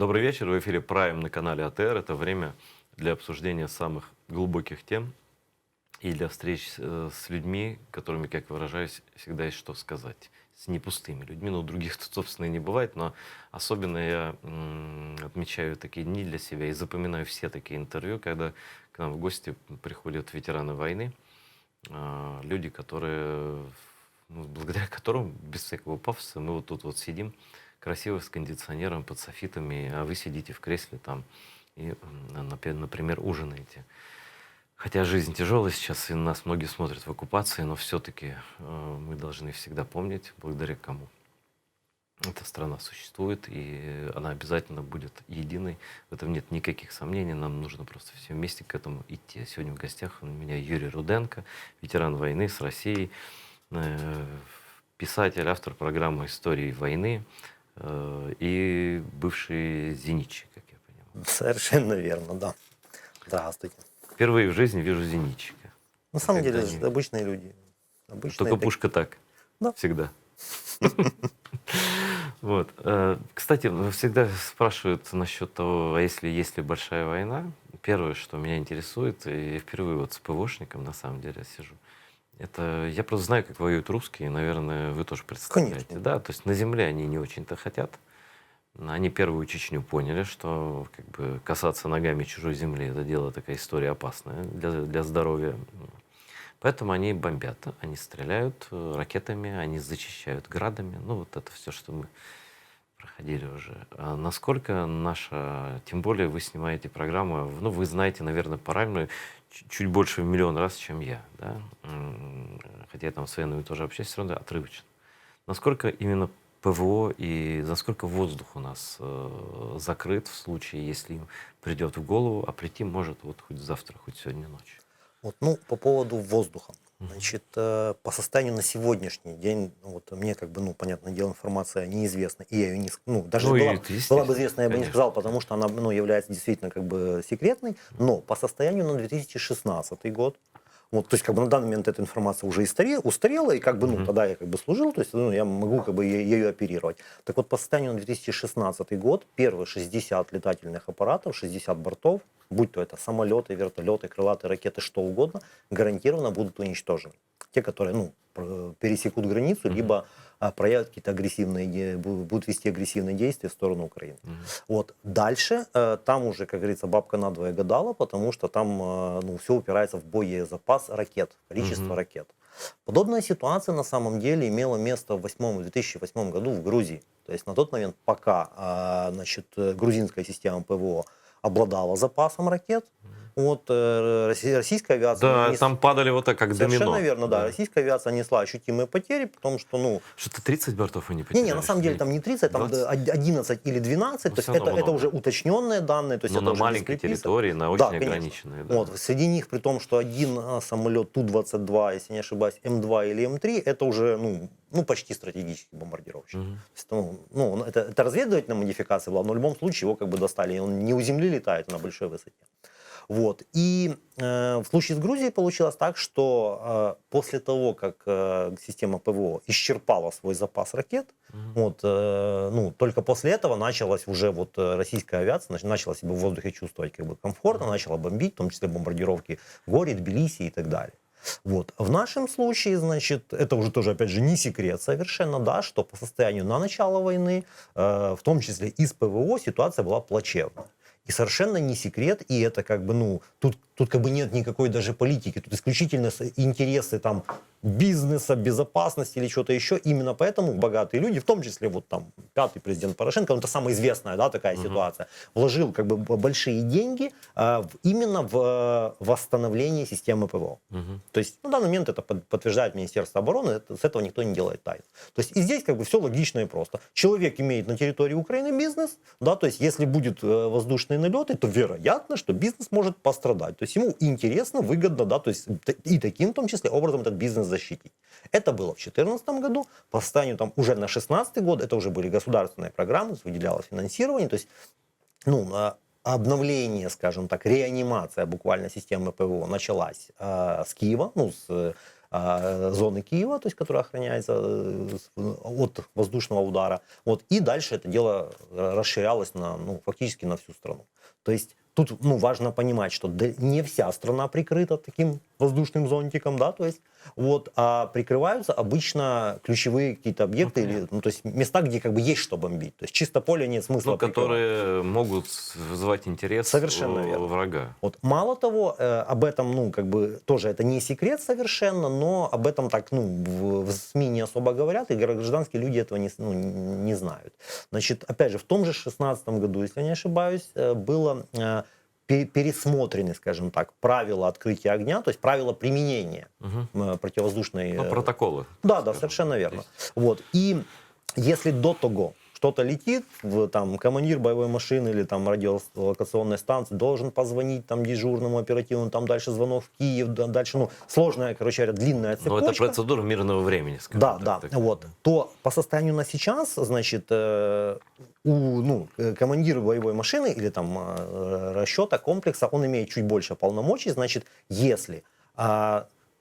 Добрый вечер, в эфире Прайм на канале АТР. Это время для обсуждения самых глубоких тем и для встреч с людьми, которыми, как выражаюсь, всегда есть что сказать. С непустыми людьми, но у других тут, собственно, и не бывает, но особенно я отмечаю такие дни для себя и запоминаю все такие интервью, когда к нам в гости приходят ветераны войны, люди, которые, ну, благодаря которым, без всякого пафоса, мы вот тут вот сидим, красиво с кондиционером, под софитами, а вы сидите в кресле там и, например, ужинаете. Хотя жизнь тяжелая сейчас, и нас многие смотрят в оккупации, но все-таки мы должны всегда помнить, благодаря кому эта страна существует, и она обязательно будет единой. В этом нет никаких сомнений, нам нужно просто все вместе к этому идти. Сегодня в гостях у меня Юрий Руденко, ветеран войны с Россией, писатель, автор программы «Истории войны», и бывший зенитчик, как я понимаю. Совершенно верно, да. Здравствуйте. Впервые в жизни вижу зенитчика. На самом деле, Никогда не... обычные люди. Обычные Только пушка так. Да. Всегда. Вот. Кстати, всегда спрашивают насчет того, а если большая война. Первое, что меня интересует, и впервые вот с ПВОшником на самом деле сижу, это я просто знаю, как воюют русские, наверное, вы тоже представляете. Конечно. Да? То есть на земле они не очень-то хотят. Они первую Чечню поняли, что как бы касаться ногами чужой земли — это дело, такая история опасная для здоровья. Поэтому они бомбят, они стреляют ракетами, они зачищают градами. Ну вот это все, что мы проходили уже. А насколько наша, тем более вы снимаете программу, ну вы знаете, наверное, по-разному, чуть больше в миллион раз, чем я, да? Хотя я там с военными тоже общаюсь, все равно отрывочно. Насколько именно ПВО и насколько воздух у нас закрыт в случае, если им придет в голову, а прийти может вот хоть завтра, хоть сегодня ночью? Вот, ну, по поводу воздуха. Значит, по состоянию на сегодняшний день, вот мне как бы, ну, понятное дело, информация неизвестна, и я ее не, ну, даже Ну, была бы известна, я бы не конечно. сказал, потому что она, ну, является действительно как бы секретной, но по состоянию на 2016 год, вот, то есть, как бы на данный момент эта информация уже устарела, и как бы, ну, тогда я как бы служил, то есть, ну, я могу как бы ею оперировать. Так вот, по состоянию на 2016 год, первые 60 летательных аппаратов, 60 бортов, будь то это самолеты, вертолеты, крылатые ракеты, что угодно, гарантированно будут уничтожены. Те, которые, ну, пересекут границу, либо проявят какие-то агрессивные, будут вести агрессивные действия в сторону Украины. Вот. Дальше там уже, как говорится, бабка надвое гадала, потому что там ну, все упирается в боезапас ракет, количество ракет. Подобная ситуация на самом деле имела место в 2008 году в Грузии. То есть на тот момент, пока значит, грузинская система ПВО обладала запасом ракет, вот, российская авиация... Да, там падали вот так, как Совершенно домино. верно, да. Российская авиация несла ощутимые потери, потому что, ну... Что-то 30 бортов они потеряли? Не, на самом деле там не 30, там 11 или 12, то есть это уже уточненные данные. То есть но это на уже маленькой территории, на очень ограниченной. Да. Вот, среди них, при том, что один самолет Ту-22, если не ошибаюсь, М2 или М3, это уже, ну почти стратегический бомбардировщик. То есть, ну, это разведывательная модификация была, но в любом случае его как бы достали, и он не у земли летает, а на большой высоте. Вот. И в случае с Грузией получилось так, что после того, как система ПВО исчерпала свой запас ракет, вот, ну, только после этого началась уже вот российская авиация, начала себя в воздухе чувствовать как бы комфортно, начала бомбить, в том числе бомбардировки в Горе, Тбилиси и так далее. Вот. В нашем случае, значит, это уже тоже, опять же, не секрет совершенно, да, что по состоянию на начало войны, в том числе и с ПВО, ситуация была плачевная. И совершенно не секрет, и это как бы, ну, тут как бы нет никакой даже политики, тут исключительно интересы там бизнеса, безопасности или что-то еще. Именно поэтому богатые люди, в том числе вот там пятый президент Порошенко, это самая известная, да, такая ситуация, вложил как бы большие деньги именно в восстановление системы ПВО. То есть на данный момент это подтверждает Министерство обороны, с этого никто не делает тайну. То есть и здесь как бы все логично и просто. Человек имеет на территории Украины бизнес, да, то есть если будет воздушные налеты, то вероятно, что бизнес может пострадать. То есть ему интересно, выгодно, да, то есть и таким в том числе образом этот бизнес защитить. Это было в 2014 году, по состоянию там уже на 2016 год, это уже были государственные программы, выделялось финансирование, то есть, ну, обновление, скажем так, реанимация буквально системы ПВО началась с Киева, ну, с зоны Киева, то есть, которая охраняется от воздушного удара. Вот, и дальше это дело расширялось на, ну, фактически на всю страну. То есть тут, ну, важно понимать, что не вся страна прикрыта таким воздушным зонтиком, да, то есть, вот, а прикрываются обычно ключевые какие-то объекты, или, ну, то есть места, где как бы есть что бомбить. То есть чисто поле нет смысла прикрывать. Которые могут вызывать интерес Совершенно верно. у врага. Вот. Мало того, об этом, ну, как бы, тоже это не секрет совершенно, но об этом так, ну, в СМИ не особо говорят, и гражданские люди этого не знают. Значит, опять же, в том же 2016 году, если я не ошибаюсь, было пересмотрены, скажем так, правила открытия огня, то есть правила применения противовоздушной... Ну, протоколы. Да, совершенно верно. Вот. И если до того что-то летит, там, командир боевой машины или там радиолокационной станции должен позвонить там дежурному оперативному, там дальше звонок в Киев, дальше, ну, сложная, короче говоря, длинная цепочка. Но это процедура мирного времени, скажем да, так. Да, вот. То по состоянию на сейчас, значит, командир боевой машины или там расчета комплекса, он имеет чуть больше полномочий, значит, если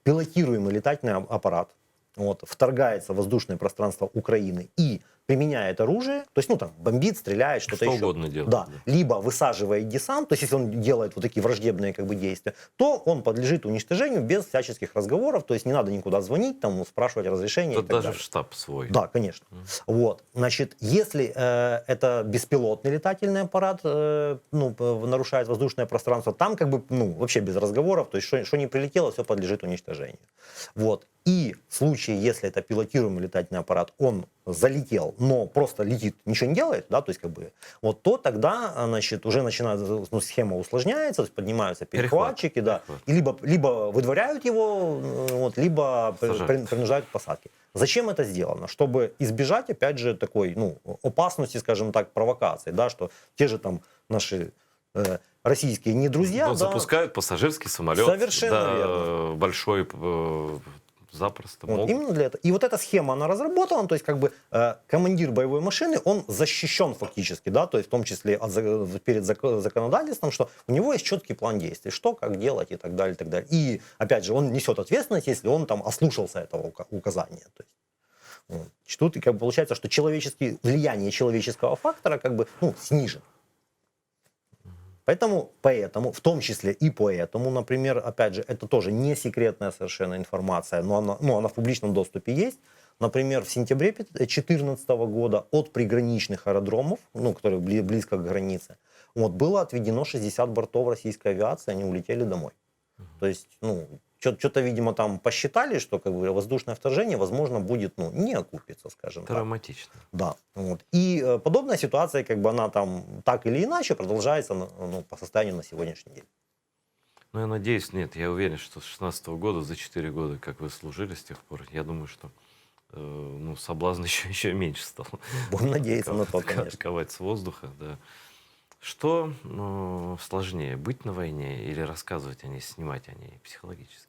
пилотируемый летательный аппарат вот, вторгается в воздушное пространство Украины и применяет оружие, то есть, ну, там, бомбит, стреляет, что-то еще. Что угодно делает. Да. Либо высаживает десант, то есть, если он делает вот такие враждебные, как бы, действия, то он подлежит уничтожению без всяческих разговоров, то есть, не надо никуда звонить, там, спрашивать разрешения. Тут даже в штаб свой. Да, конечно. Вот. Значит, если это беспилотный летательный аппарат, нарушает воздушное пространство, там, как бы, ну, вообще без разговоров, то есть, что не прилетело, все подлежит уничтожению. Вот. И в случае, если это пилотируемый летательный аппарат, он залетел, но просто летит, ничего не делает, да, то есть как бы, вот, то тогда, значит, уже начинает, ну, схема усложняется, то есть поднимаются перехватчики, да, и либо выдворяют его, вот, либо принуждают к посадке. Зачем это сделано? Чтобы избежать, опять же, такой, ну, опасности, скажем так, провокации, да, что те же там наши российские не друзья, Но да, запускают пассажирский самолет, совершенно верно. Большой, запросто вот, могут. именно для этого. И вот эта схема, она разработана, то есть как бы командир боевой машины, он защищен фактически, да, то есть в том числе перед законодательством, что у него есть четкий план действий, что, как делать и так далее, и так далее. И, опять же, он несет ответственность, если он там ослушался этого указания. То есть, вот. Тут как бы получается, что влияние человеческого фактора как бы, ну, снижено. Поэтому, в том числе и поэтому, например, опять же, это тоже не секретная совершенно информация, но она в публичном доступе есть. Например, в сентябре 2014 года от приграничных аэродромов, ну, которые близко к границе, вот, было отведено 60 бортов российской авиации, они улетели домой. То есть, ну, что-то, видимо, там посчитали, что как бы воздушное вторжение, возможно, будет, ну, не окупиться, скажем так. Травматично. Да. Вот. И подобная ситуация, как бы она там так или иначе продолжается, ну, по состоянию на сегодняшний день. Ну, я надеюсь, нет, я уверен, что с 2016 года, за 4 года, как вы служили с тех пор, я думаю, что ну, соблазн еще меньше стал. Будем надеяться на то, конечно. Атаковать с воздуха, да. Что сложнее, быть на войне или рассказывать о ней, снимать о ней психологически?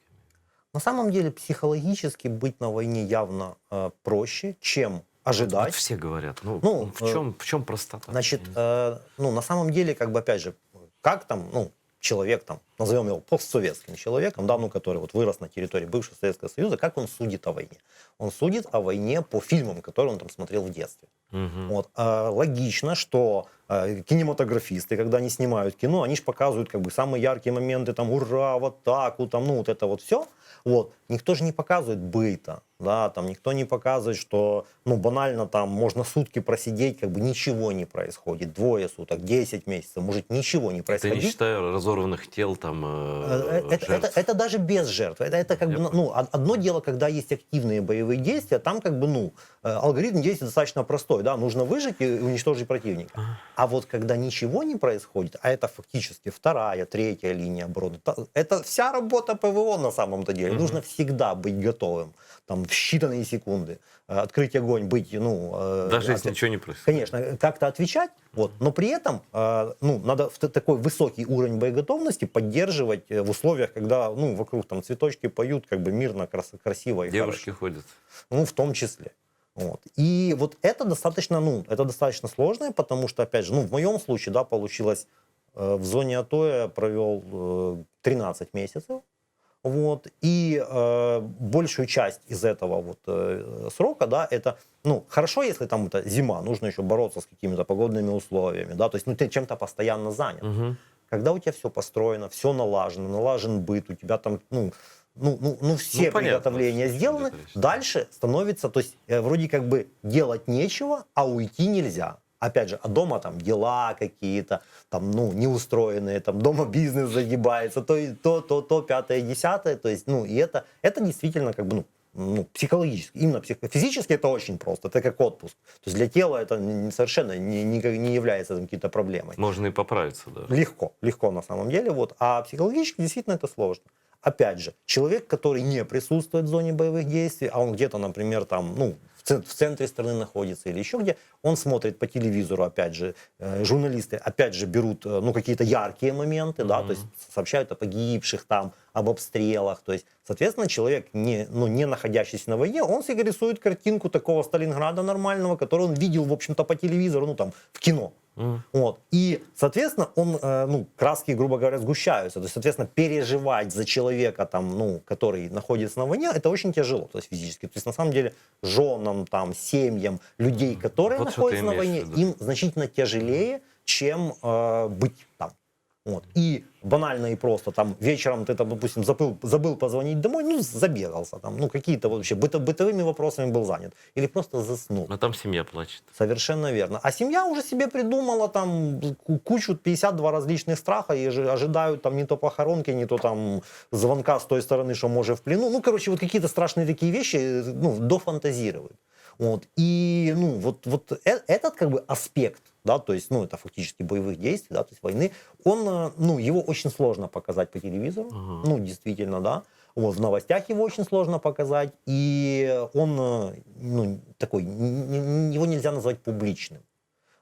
На самом деле психологически быть на войне явно проще, чем ожидать. Вот все говорят. Ну, в чем простота? Значит, на самом деле, как бы, опять же, как там, ну, человек, там, назовем его постсоветским человеком, да, ну, который вот вырос на территории бывшего Советского Союза, как он судит о войне? Он судит о войне по фильмам, которые он там смотрел в детстве. Вот. Логично, что кинематографисты, когда они снимают кино, они же показывают как бы самые яркие моменты, там, ура, в атаку, там, ну, вот это вот все. Вот. Никто же не показывает быта, да, там, никто не показывает, что, ну, банально там можно сутки просидеть, как бы ничего не происходит, 2 суток, 10 месяцев, может ничего не происходить. Это не считая разорванных тел, там, жертв. Это даже без жертв. Это как бы, ну, одно дело, когда есть активные боевые действия, там как бы, ну, алгоритм действий достаточно простой, да, нужно выжить и уничтожить противника. А вот когда ничего не происходит, а это фактически 2-я, 3-я линия обороны, это вся работа ПВО на самом-то деле. Нужно всегда быть готовым, там, в считанные секунды открыть огонь, быть, ну... Даже если ничего не происходит. Конечно, как-то отвечать, вот, но при этом, ну, надо такой высокий уровень боеготовности поддерживать в условиях, когда, ну, вокруг там цветочки поют, как бы мирно, красиво и Девушки хорошо. ходят. Ну, в том числе. Вот. И вот это достаточно сложно, потому что, опять же, ну, в моем случае, да, получилось, в зоне АТО я провел 13 месяцев. Вот, и большую часть из этого вот срока, да, это, ну, хорошо, если там это зима, нужно еще бороться с какими-то погодными условиями, да, то есть, ну, ты чем-то постоянно занят. Мгм. Когда у тебя все построено, все налажено, налажен быт, у тебя там, все понятно, приготовления в чем сделаны, идет речь, да. дальше становится, то есть вроде как бы делать нечего, а уйти нельзя. Опять же, а дома там дела какие-то, там, ну, неустроенные, там, дома бизнес загибается, то, пятое, десятое, то есть, ну, и это действительно как бы, психологически, именно физически это очень просто, это как отпуск. То есть для тела это совершенно не является там какой-то проблемой. Можно и поправиться даже. Легко на самом деле, вот. А психологически действительно это сложно. Опять же, человек, который не присутствует в зоне боевых действий, а он где-то, например, там, ну, в центре страны находится или еще где, он смотрит по телевизору, опять же, журналисты, опять же, берут, ну, какие-то яркие моменты, да, то есть сообщают о погибших там, об обстрелах, то есть, соответственно, человек, не находящийся на войне, он себе рисует картинку такого Сталинграда нормального, который он видел, в общем-то, по телевизору, ну, там, в кино. Вот. И, соответственно, краски, грубо говоря, сгущаются. То есть, соответственно, переживать за человека, там, ну, который находится на войне, это очень тяжело, то есть физически. То есть, на самом деле, женам, там, семьям, людей, которые Вот что ты находятся на имеешь в войне, виду. им значительно тяжелее, чем быть там. Вот. И банально и просто, там, вечером ты, там, допустим, забыл позвонить домой, ну, забегался, там, ну, какие-то вообще бытовыми вопросами был занят. Или просто заснул. А там семья плачет. Совершенно верно. А семья уже себе придумала там кучу 52 различных страха и ожидают там не то похоронки, не то там звонка с той стороны, что может в плену. Ну, короче, вот какие-то страшные такие вещи, ну, дофантазируют. Вот. И, ну, вот этот как бы аспект, да, то есть, ну, это фактически боевых действий, да, то есть войны, он, ну, его очень сложно показать по телевизору, ну, действительно, да. Вот, в новостях его очень сложно показать, и он, ну, такой, его нельзя назвать публичным.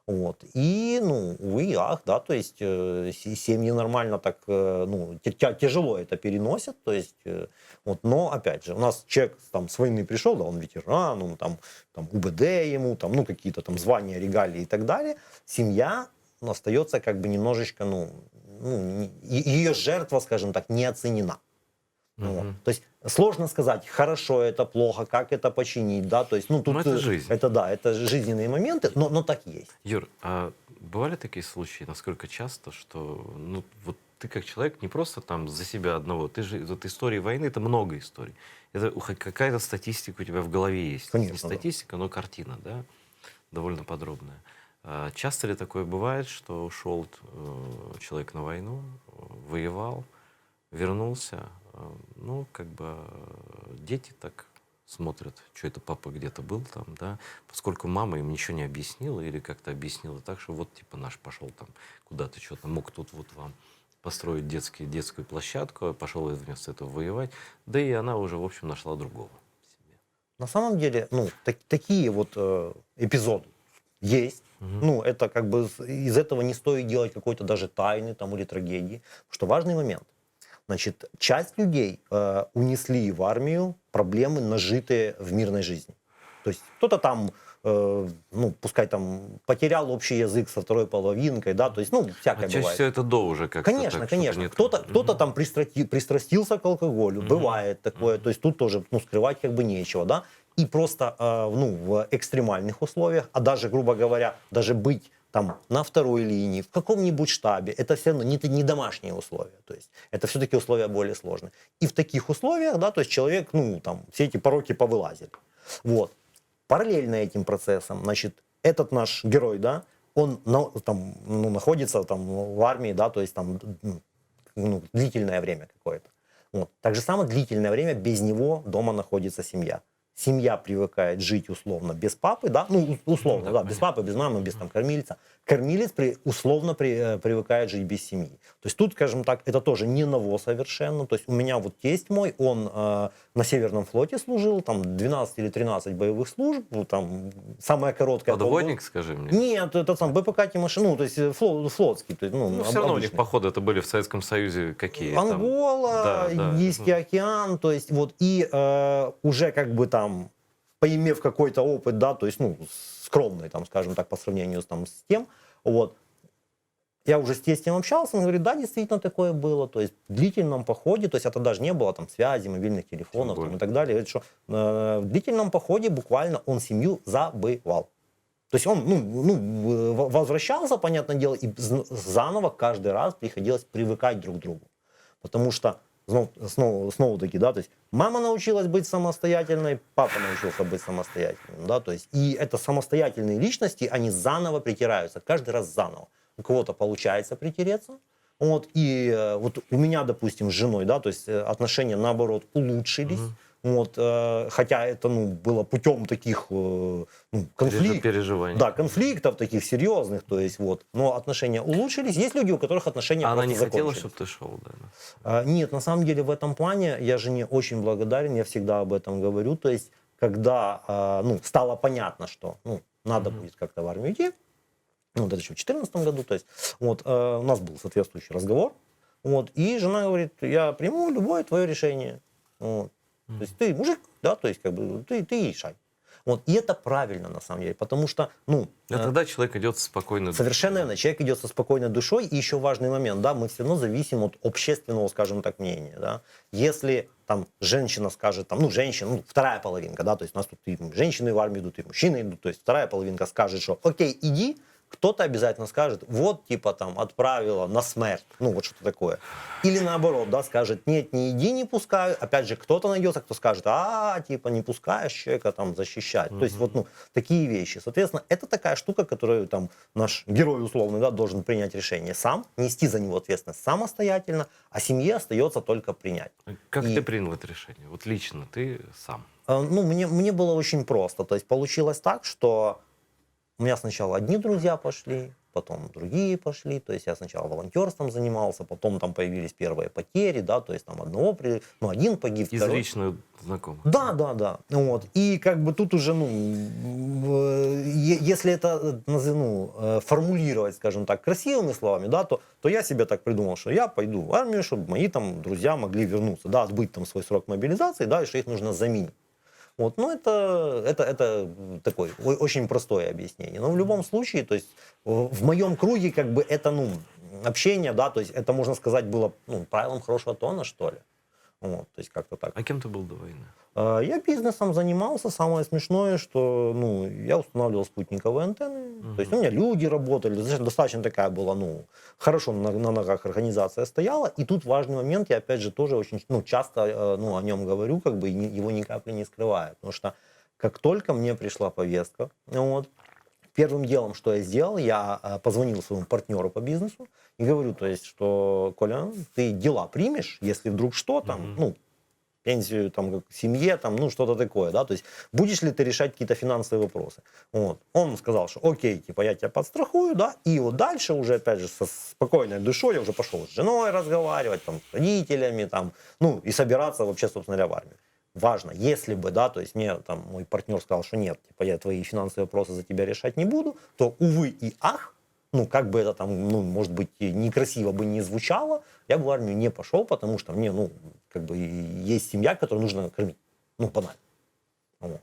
Вот. И, ну, увы и ах, да, то есть семьи нормально так, ну, тяжело это переносят, то есть, вот, но, опять же, у нас человек там с войны пришел, да, он ветеран, он там УБД ему, там, ну, какие-то там звания, регалии и так далее, семья, ну, остается как бы немножечко, ее жертва, скажем так, не оценена. Вот. То есть сложно сказать, хорошо это, плохо, как это починить, да, то есть, ну, тут Ну, это жизнь. это да, это жизненные моменты, но так есть. Юр, а бывали такие случаи, насколько часто, что, ну, вот ты как человек не просто там за себя одного, ты же, вот истории войны, это много историй. Это какая-то статистика у тебя в голове есть. Конечно, Не статистика, но картина, да, довольно подробная. А часто ли такое бывает, что ушел человек на войну, воевал, вернулся, ну, как бы дети так смотрят, что это папа где-то был там, да, поскольку мама им ничего не объяснила или как-то объяснила так, что вот, типа, наш пошел там куда-то, что-то мог тут вот вам построить детскую площадку, пошел вместо этого воевать, да и она уже, в общем, нашла другого себе. На самом деле, ну, такие вот эпизоды есть. Ну, это как бы из этого не стоит делать какой-то даже тайны там или трагедии, потому что важный момент. Значит, часть людей унесли в армию проблемы, нажитые в мирной жизни. То есть кто-то там, ну, пускай там потерял общий язык со второй половинкой, да, то есть, ну, всякое А чаще бывает. всего это до уже как-то. Конечно, так, конечно. нет. Кто-то там пристрастился к алкоголю, бывает такое, то есть тут тоже, ну, скрывать как бы нечего, да. И просто, ну, в экстремальных условиях, а даже, грубо говоря, даже быть там на второй линии, в каком-нибудь штабе, это все равно не домашние условия, то есть это все-таки условия более сложные. И в таких условиях, да, то есть человек, ну, там, все эти пороки повылазили. Вот. Параллельно этим процессом, значит, этот наш герой, да, он там, ну, находится там в армии, да, то есть там, ну, длительное время какое-то. Вот. Так же самое длительное время без него дома находится семья. Семья привыкает жить условно без папы, да, ну, условно, да, без папы, без мамы, без там кормильца. Кормилец условно привыкает жить без семьи. То есть тут, скажем так, это тоже не ново совершенно. То есть у меня вот тесть мой, он на Северном флоте служил, там 12 или 13 боевых служб, ну, там самая короткая... Подводник, скажи мне? Нет, это сам БПК Тимоши, ну, то есть флотский. То есть, ну, все равно у них походы это были в Советском Союзе какие? Ангола, Индийский океан, то есть вот, и уже как бы там, поимев какой-то опыт, да, то есть, ну, скромный, там, скажем так, по сравнению там, с тем, вот, я уже с тестем общался, он говорит, да, действительно такое было, то есть в длительном походе, то есть это даже не было там связи, мобильных телефонов там, и так далее, говорит, что в длительном походе буквально он семью забывал. То есть он возвращался, понятное дело, и заново каждый раз приходилось привыкать друг к другу. Потому что, снова-таки, да, то есть мама научилась быть самостоятельной, папа научился быть самостоятельным, да, то есть и это самостоятельные личности, они заново притираются, каждый раз заново. У кого-то получается притереться, вот, и вот у меня, допустим, с женой, да, то есть отношения, наоборот, улучшились, вот, хотя это, было путем таких конфликтов, Переживаний. да, конфликтов таких серьезных, то есть вот, но отношения улучшились. Есть люди, у которых отношения А она просто не хотела, закончились. чтобы ты шел, да? Нет, на самом деле в этом плане я жене очень благодарен, я всегда об этом говорю, то есть когда, стало понятно, что, надо будет как-то в армию идти, вот это еще в 2014 году, то есть вот, у нас был соответствующий разговор, вот, и жена говорит, я приму любое твое решение, вот. То есть ты мужик, да, то есть как бы ты решай. Вот, и это правильно на самом деле, потому что, Тогда человек идет спокойно. совершенно верно, человек идет со спокойной душой, и еще важный момент, да, мы все равно зависим от общественного, скажем так, мнения, да. Если там женщина скажет, женщина, вторая половинка, да, то есть у нас тут и женщины в армию идут, и мужчины идут, то есть вторая половинка скажет, что окей, иди, кто-то обязательно скажет, вот, типа, там, отправила на смерть, вот что-то такое. Или наоборот, да, скажет, нет, не иди, не пускаю. Опять же, кто-то найдется, кто скажет, типа, не пускаешь человека там защищать. То есть, вот, такие вещи. Соответственно, это такая штука, которую там наш герой условный, да, должен принять решение сам, нести за него ответственность самостоятельно, а семье остается только принять. Как ты принял это решение? Вот лично ты сам. Мне было очень просто. То есть, получилось так, что у меня сначала одни друзья пошли, потом другие пошли, то есть я сначала волонтерством занимался, потом там появились первые потери, да, то есть там один погиб, Из второй. личных знакомых. Да. Вот. И как бы тут уже, если это, формулировать, скажем так, красивыми словами, да, то я себе так придумал, что я пойду в армию, чтобы мои там друзья могли вернуться, да, отбыть там свой срок мобилизации, да, и что их нужно заменить. Вот, это такое очень простое объяснение. Но в любом случае, то есть в моем круге как бы это, общение, да, то есть это, можно сказать, было правилом хорошего тона, что ли. Вот, то есть как-то так. А кем ты был до войны? Я бизнесом занимался. Самое смешное, что я устанавливал спутниковые антенны. То есть у меня люди работали. Достаточно такая была, хорошо на ногах организация стояла. И тут важный момент, я опять же тоже очень часто о нем говорю, как бы его ни капли не скрываю. Потому что как только мне пришла повестка, первым делом, что я сделал, я позвонил своему партнеру по бизнесу и говорю, то есть, что, Коля, ты дела примешь, если вдруг что там, пенсию там, семье, там, что-то такое, да, то есть будешь ли ты решать какие-то финансовые вопросы. Вот. Он сказал, что окей, типа я тебя подстрахую, да, и вот дальше уже, опять же, со спокойной душой я уже пошел с женой разговаривать, там, с родителями, там, и собираться вообще, собственно говоря, в армию. Важно, если бы, да, то есть мне там мой партнер сказал, что нет, типа я твои финансовые вопросы за тебя решать не буду, то, увы и ах, как бы это там, может быть, некрасиво бы не звучало, я бы в армию не пошел, потому что мне, как бы есть семья, которую нужно кормить, банально. Вот.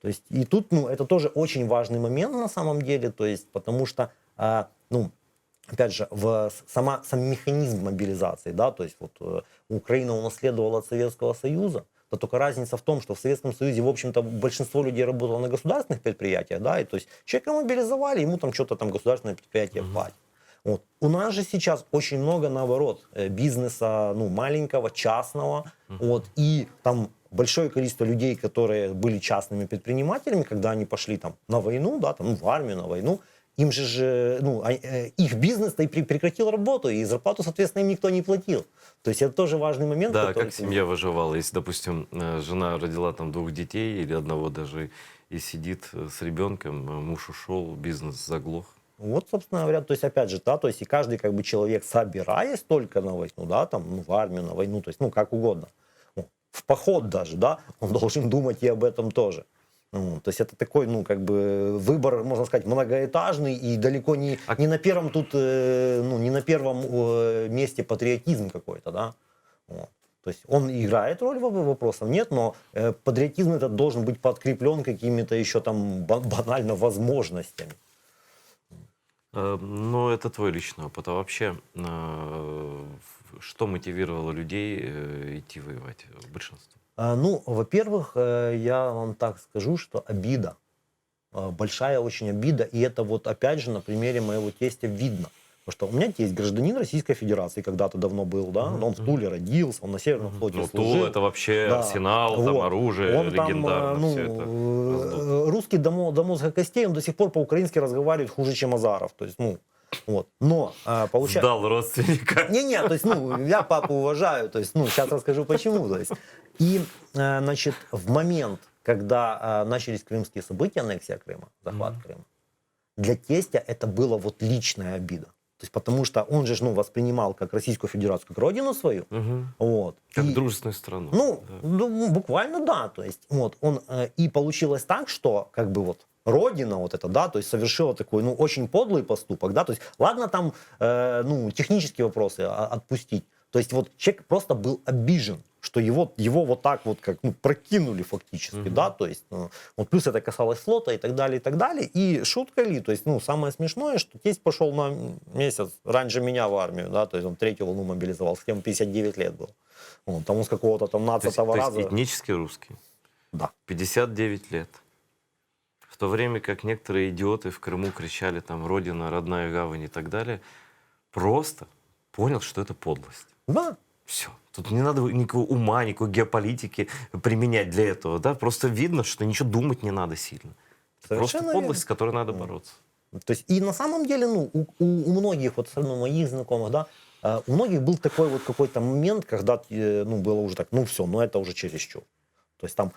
То есть и тут, это тоже очень важный момент на самом деле, то есть потому что, опять же, сам механизм мобилизации, да, то есть вот Украина унаследовала от Советского Союза, но только разница в том, что в Советском Союзе, в общем-то, большинство людей работало на государственных предприятиях, да, и то есть человека мобилизовали, ему там что-то там государственное предприятие платит. Вот. У нас же сейчас очень много, наоборот, бизнеса, маленького, частного, вот, и там большое количество людей, которые были частными предпринимателями, когда они пошли там на войну, да, там, в армию, на войну, им же, их бизнес-то и прекратил работу, и зарплату, соответственно, им никто не платил. То есть это тоже важный момент. Да, как семья выживала. Если, допустим, жена родила там 2 детей или одного даже, и сидит с ребенком, муж ушел, бизнес заглох. Вот, собственно говоря, то есть, опять же, да, то есть и каждый как бы человек, собираясь только на войну, да, там, в армию, на войну, то есть, как угодно, в поход даже, да, он должен думать и об этом тоже. То есть это такой, как бы выбор, можно сказать, многоэтажный и далеко не на первом тут, не на первом месте патриотизм какой-то, да. Вот. То есть он играет роль, вопросов нет, но патриотизм этот должен быть подкреплен какими-то еще там банально возможностями. Но это твой личный опыт. А вообще, что мотивировало людей идти воевать, большинство? Ну, во-первых, я вам так скажу, что обида. Большая очень обида. И это вот опять же на примере моего тестя видно. Потому что у меня тесть гражданин Российской Федерации, когда-то давно был, да, Мгм, он в Туле родился, он на Северном флоте Ну, служил. Тула — это вообще Да, арсенал, там вот. оружие Он там, легендарно, все это раздуто. русский до мозга костей, он до сих пор по-украински разговаривает хуже, чем Азаров. То есть, ну, вот. Но, получается... Сдал родственника. Не-не, то есть, ну, я папу уважаю, то есть, ну, сейчас расскажу почему, то есть. И, значит, в момент, когда начались крымские события, аннексия Крыма, захват Крыма, для тестя это было вот личная обида. То есть, потому что он же, ну, воспринимал как Российскую Федерацию, как родину свою, Мгм. вот. Как И, дружественную страну. ну, Да. ну, буквально да, то есть, вот, он, и получилось так, что, как бы, вот, Родина вот это, да, то есть совершила такой, ну, очень подлый поступок, да, то есть, ладно там, ну, технические вопросы отпустить, то есть вот человек просто был обижен, что его вот так вот как, ну, прокинули фактически, да, то есть, ну, вот плюс это касалось флота и так далее, и так далее, и шутка ли, то есть, ну, самое смешное, что тесть пошел на месяц раньше меня в армию, да, то есть он третью волну мобилизовался, ему 59 лет было, вот, там он с какого-то там То есть 15-го раза, этнически русский. да. 59 лет. В то время как некоторые идиоты в Крыму кричали там «Родина, родная гавань» и так далее, просто понял, что это подлость. Да, Все. Тут не надо никакого ума, никакой геополитики применять для этого. Да? Просто видно, что ничего думать не надо сильно. Это просто совершенно подлость, с верно. которой надо бороться. То есть и на самом деле, ну, у многих, вот особенно моих знакомых, да, у многих был такой вот какой-то момент, когда, ну, было уже так, ну, все, ну, это уже чересчур. То есть там,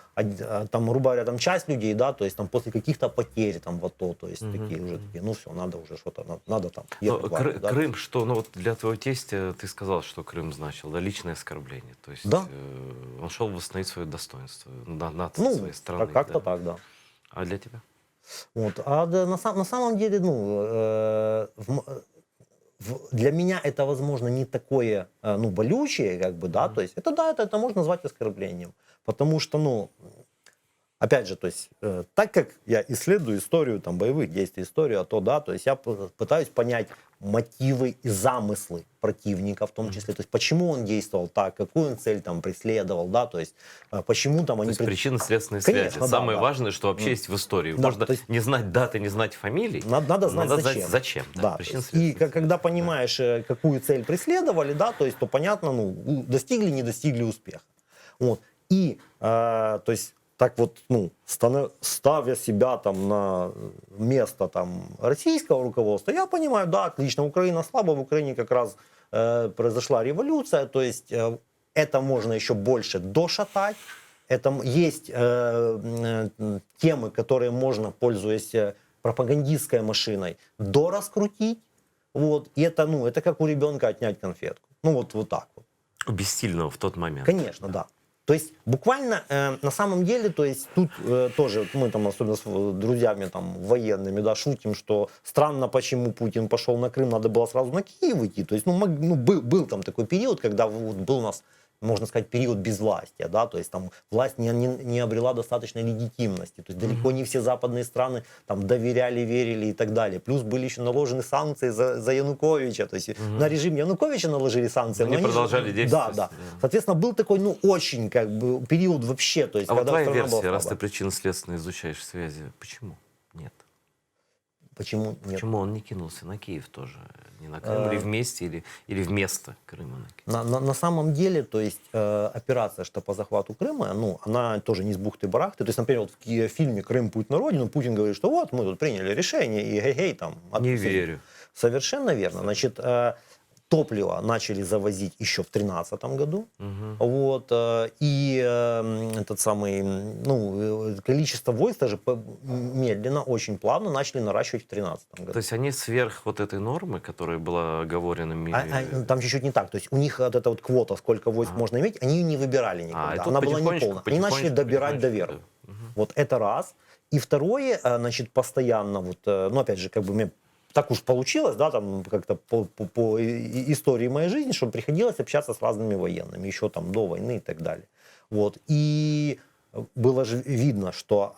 грубо говоря, там часть людей, да, то есть там после каких-то потерь там в АТО, то есть такие уже такие, ну, все, надо уже что-то, надо там Но ехать в армию, да. Крым, что, ну вот для твоего тестя ты сказал, что Крым значил, да, личное оскорбление. То есть Да. он шел восстановить свое достоинство, нации Ну, своей страны. как-то да. так, да. А для тебя? Вот. А да, на самом деле, ну, для меня это, возможно, не такое, ну, болючее, как бы, да, то есть это, да, это можно назвать оскорблением, потому что, ну, опять же, то есть, так как я исследую историю там, боевых действий, историю АТО, да, то есть я пытаюсь понять мотивы и замыслы противника в том числе, то есть почему он действовал так, какую он цель там преследовал, да, то есть почему там То они... есть причинно-следственные Конечно, связи. да, Самое да. важное, что вообще есть в истории. Да, Можно то есть- не знать даты, не знать фамилий. Надо знать зачем. зачем. Да, Да, то есть, и причинно-следственные связи. когда понимаешь, какую цель преследовали, да, то есть, то понятно, ну, достигли, не достигли успеха. Вот. И, то есть, так вот, ну, ставя себя там на место там российского руководства, я понимаю, да, отлично, Украина слаба, в Украине как раз произошла революция, то есть, это можно еще больше дошатать. Это есть темы, которые можно, пользуясь пропагандистской машиной, дораскрутить. Вот. И это, ну, это как у ребенка отнять конфетку. Ну, вот так вот. У Бессильного в тот момент. Конечно, да. То есть буквально на самом деле, то есть тут тоже мы там особенно с друзьями там военными, да, шутим, что странно, почему Путин пошел на Крым, надо было сразу на Киев идти. То есть, ну, был там такой период, когда вот был у нас, можно сказать, период безвластия, да, то есть там власть не обрела достаточной легитимности, то есть далеко не все западные страны там доверяли, верили и так далее. Плюс были еще наложены санкции за Януковича, то есть на режим Януковича наложили санкции. Они продолжали действовать. Да. Соответственно, был такой, ну, очень как бы период вообще, то есть А вот когда твоя страна была версия, раз ты слабая. причинно-следственно изучаешь связи, почему нет? Почему нет? Почему он не кинулся на Киев тоже? Не на Крым, или вместе, или вместо Крыма на Киев? На самом деле, то есть операция что по захвату Крыма, ну, она тоже не с бухты-барахты. То есть, например, вот в фильме «Крым. Путь на родину» Путин говорит, что вот мы тут приняли решение, и гей-гей там. Не отпустили. верю. Совершенно верно. Значит, топливо начали завозить еще в 2013 году. Вот, и этот самый, ну, количество войск даже медленно, очень плавно начали наращивать в 2013 году. То есть они сверх вот этой нормы, которая была оговорена... Там чуть-чуть не так. То есть у них вот эта вот квота, сколько войск можно иметь, они ее не выбирали никогда. и тут Она была не потихонечку, полная. Они начали добирать до верха. Вот это раз. И второе, значит, постоянно, вот, ну, опять же, как бы мне так уж получилось, да, там как-то по истории моей жизни, что приходилось общаться с разными военными, еще там до войны и так далее. Вот. И было же видно, что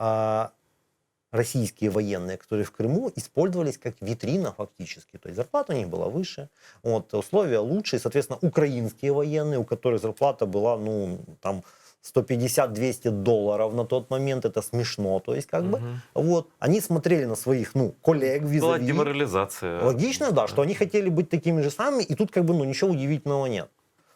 российские военные, которые в Крыму, использовались как витрина фактически. То есть зарплата у них была выше, вот, условия лучше, и, соответственно, украинские военные, у которых зарплата была, ну, там, 150-200 долларов на тот момент, это смешно, то есть как бы, вот, они смотрели на своих, ну, коллег, Была визави. деморализация. Логично, да, что они хотели быть такими же самыми, и тут как бы, ну, ничего удивительного нет.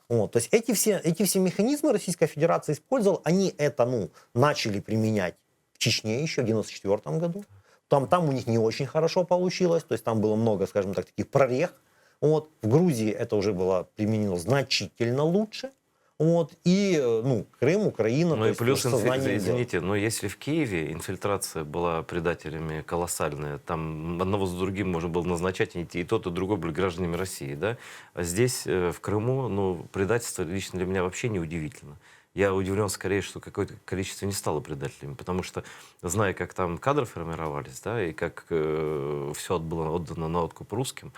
Вот, то есть эти все механизмы Российская Федерация использовала, они это, ну, начали применять в Чечне еще в 1994 году. Там у них не очень хорошо получилось, то есть там было много, скажем так, таких прорех. Вот. В Грузии это уже было применено значительно лучше. Вот. И, ну, Крым, Украина, Ну то и есть плюс, тоже сознание дела. извините, но если в Киеве инфильтрация была предателями колоссальная, там одного за другим можно было назначать, и тот, и другой были гражданами России, да? А здесь, в Крыму, ну, предательство лично для меня вообще не удивительно. Я удивлен скорее, что какое-то количество не стало предателями, потому что, зная, как там кадры формировались, да, и как все было отдано на откуп русским,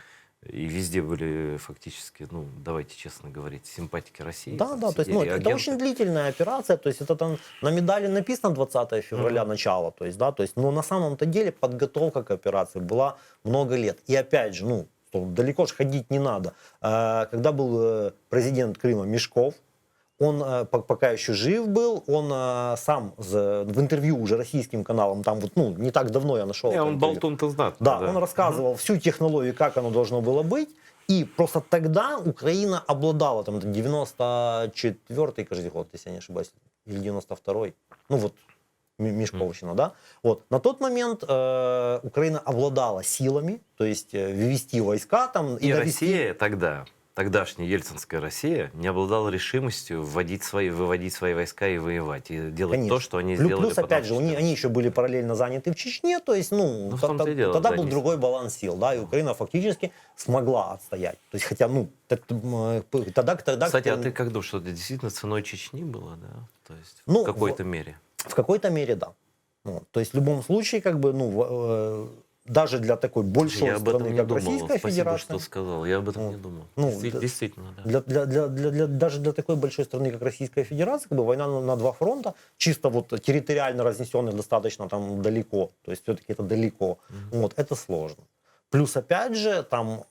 и везде были фактически, ну, давайте честно говорить, симпатики России. Да, там да, то есть, ну, сидели это агенты. очень длительная операция, то есть это там на медали написано 20 февраля начало, то есть, да, то есть, но на самом-то деле подготовка к операции была много лет. И опять же, ну, далеко же ходить не надо. Когда был президент Крыма Мешков, он, пока еще жив был, он сам в интервью уже российским каналам, там вот, ну, не так давно я нашел. Не, это он интервью. болтун-то знатный. Да, он рассказывал всю технологию, как оно должно было быть. И просто тогда Украина обладала, там, 94-й, кажется, год, если я не ошибаюсь, или 92-й. Ну вот, Мешковщина, да. Вот. На тот момент Украина обладала силами, то есть ввести войска там. И довести... Россия тогда, тогдашняя ельцинская Россия, не обладала решимостью выводить свои войска и воевать, и делать Конечно. то, что они сделали Плюс, потом опять в же, 14. они еще были параллельно заняты в Чечне, то есть, ну, Ну, в том-то и дело, тогда да, был другой баланс сил, да, и Украина фактически смогла отстоять. То есть, хотя, ну, тогда... Кстати, а ты как думаешь, что это действительно ценой Чечни было, да? То есть Ну, в какой-то мере? В какой-то мере, да. Вот. То есть, в любом случае, как бы, ну, даже для такой большой Я об этом страны, не как думал. Российская Спасибо, Федерация, что сказал. Я об этом вот, не думал. ну, Действительно, да. даже для такой большой страны, как Российская Федерация, как бы война на два фронта, чисто вот территориально разнесенных достаточно там далеко, то есть все-таки это далеко, вот, это сложно. Плюс, опять же, там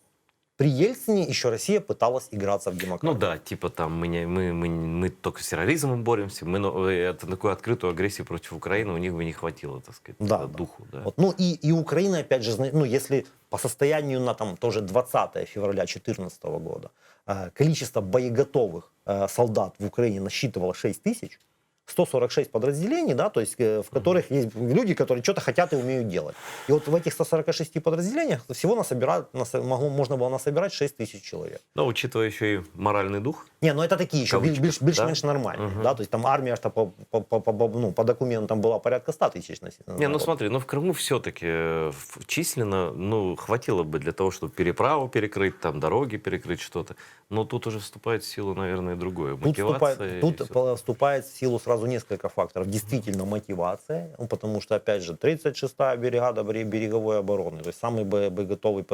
при Ельцине еще Россия пыталась играться в демократию. Ну да, типа там мы только с терроризмом боремся, это такую открытую агрессию против Украины у них бы не хватило, так сказать, Да, духу. Да. Вот. Ну и Украина, опять же, ну если по состоянию на там тоже 20 февраля 2014 года количество боеготовых солдат в Украине насчитывало 6 тысяч, 146 подразделений, да, то есть в которых есть люди, которые что-то хотят и умеют делать. И вот в этих 146 подразделениях всего можно было насобирать 6 тысяч человек. Но учитывая еще и моральный дух. Не, ну это такие еще більш-менш да? нормальные, да, то есть там армия по документам была порядка 100 тысяч. Не, ну смотри, ну в Крыму все-таки численно, ну, хватило бы для того, чтобы переправу перекрыть, там дороги перекрыть, что-то. Но тут уже вступает в силу, наверное, другое. Мотивация. Тут вступает в силу сразу несколько факторов. Действительно мотивация, ну, потому что, опять же, 36-я бригада береговой обороны, то есть самый боеготовый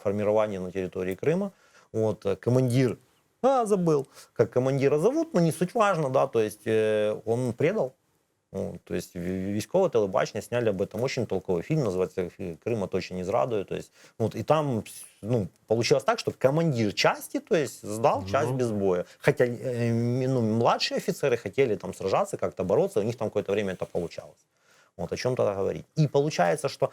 формирование на территории Крыма. Вот, командир, забыл, как командира зовут, но не суть важно, да, то есть он предал. То есть військове телебачення сняли об этом очень толковый фильм, называется «Крым оточен не зрадою». То есть, вот, и там, ну, получилось так, что командир части, то есть, сдал часть без боя. Хотя младшие офицеры хотели там сражаться, как-то бороться, у них там какое-то время это получалось. Вот о чем тогда говорить. И получается, что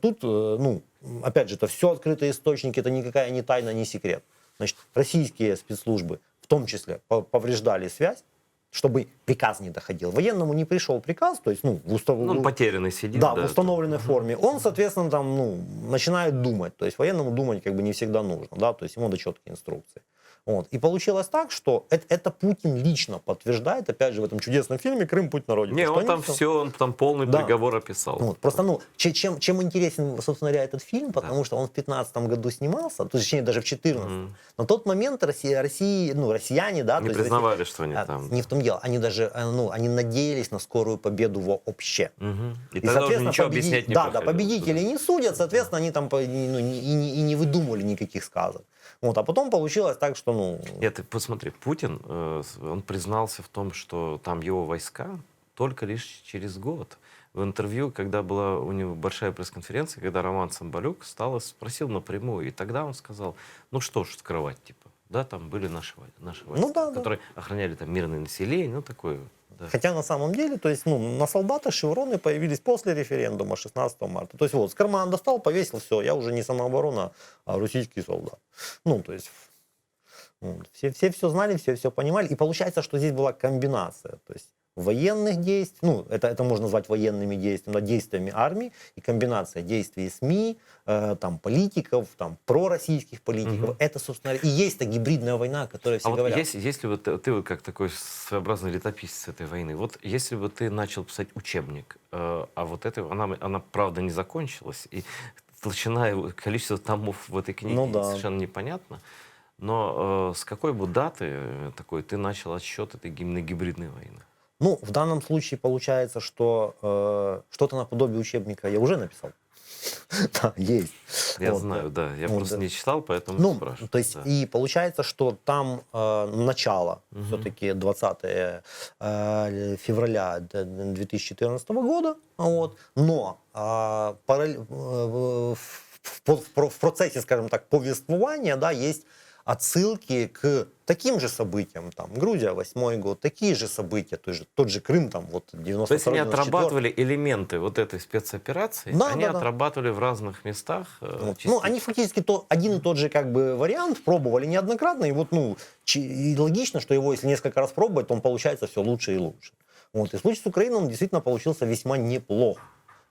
тут, ну, опять же, это все открытые источники, это никакая не тайна, не секрет. Значит, российские спецслужбы в том числе повреждали связь, чтобы приказ не доходил. Военному не пришел приказ, то есть, ну, он потерянный сидит. Да, в установленной форме. Он, соответственно, там, ну, начинает думать. То есть военному думать как бы не всегда нужно, да, то есть ему надо четкие инструкции. Вот. И получилось так, что это Путин лично подтверждает, опять же, в этом чудесном фильме «Крым, путь на родину». Не, он там все, он там полный приговор описал. Вот. Просто, ну, чем интересен, собственно говоря, этот фильм, потому что он в 2015 году снимался, точнее, даже в 2014. На тот момент россияне, да... Не признавали, что они там. Не в том дело. Они даже, ну, они надеялись на скорую победу вообще. И тогда уже ничего объяснять не Да, победители не судят, соответственно, они там и не выдумывали никаких сказок. Вот, а потом получилось так, что, ну... Нет, ты посмотри, Путин, он признался в том, что там его войска только лишь через год в интервью, когда была у него большая пресс-конференция, когда Роман Цымбалюк спросил напрямую, и тогда он сказал, ну что ж скрывать, типа, да, там были наши войска, Ну да, да. которые охраняли там мирное население, ну такое, да. Хотя на самом деле, то есть, ну, на солдата шевроны появились после референдума 16 марта. То есть вот, с кармана достал, повесил, все, я уже не самооборона, а российский солдат. Ну, то есть, вот, все знали, все понимали. И получается, что здесь была комбинация. То есть военных действий, ну, это можно назвать военными действиями, да, действиями армии, и комбинация действий СМИ, там, политиков, там, пророссийских политиков. Мгм. Это, собственно, и есть та гибридная война, о которой все А вот говорят. если вот ты вот как такой своеобразный летописец этой войны, вот если бы ты начал писать учебник, а вот это, она правда не закончилась, и толщина и количество томов в этой книге Ну да. совершенно непонятно, но с какой бы даты такой ты начал отсчет этой именно гибридной войны? Ну, в данном случае получается, что что-то наподобие учебника я уже написал. Да, есть. Я Вот, знаю, да, я вот, просто да. не читал, поэтому Ну, спрашиваю. то есть, Да. и получается, что там начало, Мгм. все-таки 20 февраля 2014 года, вот, но в процессе, скажем так, повествования, да, есть отсылки к таким же событиям, там, Грузия, 8-й год, такие же события, тот же Крым, там, вот, То есть они 92-94. отрабатывали элементы вот этой спецоперации, Да, они да, да. отрабатывали в разных местах. Вот. Ну, частично. они фактически один и тот же как бы вариант пробовали неоднократно, и вот, ну, и логично, что его, если несколько раз пробовать, то он получается все лучше и лучше. Вот. И случай с Украиной, он действительно получился весьма неплох,